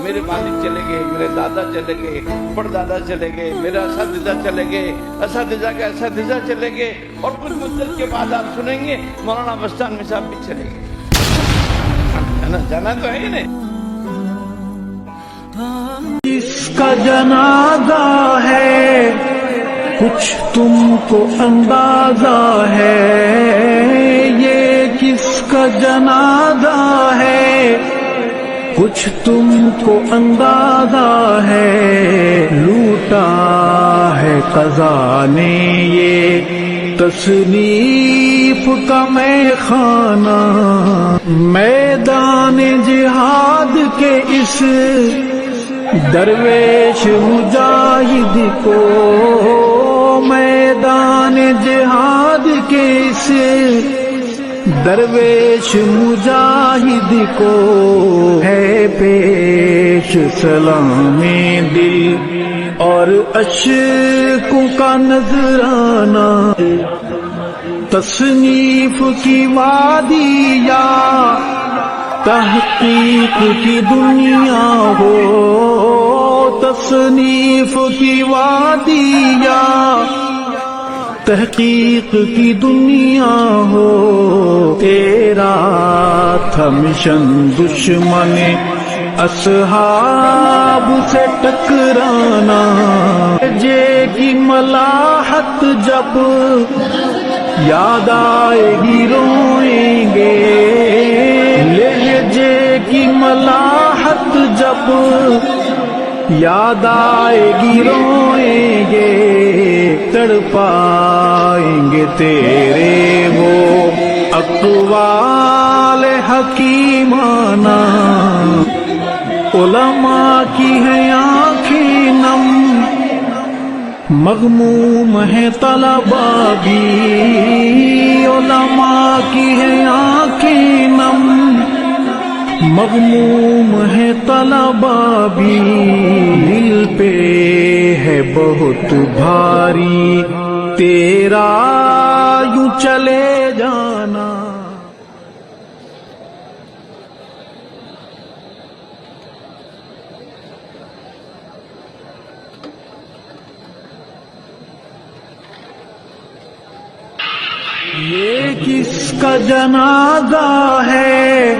میرے والد چلے گئے، میرے دادا چلے گئے، پردادا چلے گئے، میرے اساتذہ چلے گئے، اساتذہ کے اساتذہ چلے گئے، اور کچھ مدت کے بعد آپ سنیں گے مولانا بستانی صاحب بھی چلے گئے. جانا تو ہے ہی نہیں. اس کا جنازہ ہے کچھ تم کو اندازہ ہے، یہ کس کا جنازہ ہے کچھ تم کو اندازہ ہے. لوٹا ہے قضا نے یہ تصنیف کا میں خانہ، میدان جہاد کے اس درویش مجاہد کو، میدان جہاد کے اس درویش مجاہد کو ہے پیش سلام دل اور اشکوں کا نذرانہ. تصنیف کی وادی یا تحقیق کی دنیا ہو، تصنیف کی وادی یا تحقیق کی دنیا ہو، تیرا تھا مشن دشمن اصحاب سے ٹکرانا. جے کی ملاحت جب یاد آئے گی روئیں گے، لہجے کی ملاحت جب یاد آئے گی روئیں گے، تڑپائیں گے تیرے وہ اقوال حکیمانہ. علماء کی ہیں آنکھیں نم، مغموم ہے طلباء بھی، علماء کی ہیں آنکھیں نم، مغموم ہے طلباء بھی. دل پہ ہے بہت بھاری تیرا یوں چلے جانا. یہ کس کا جنازہ ہے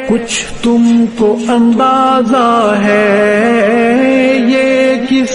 کچھ تم کو اندازہ ہے، یہ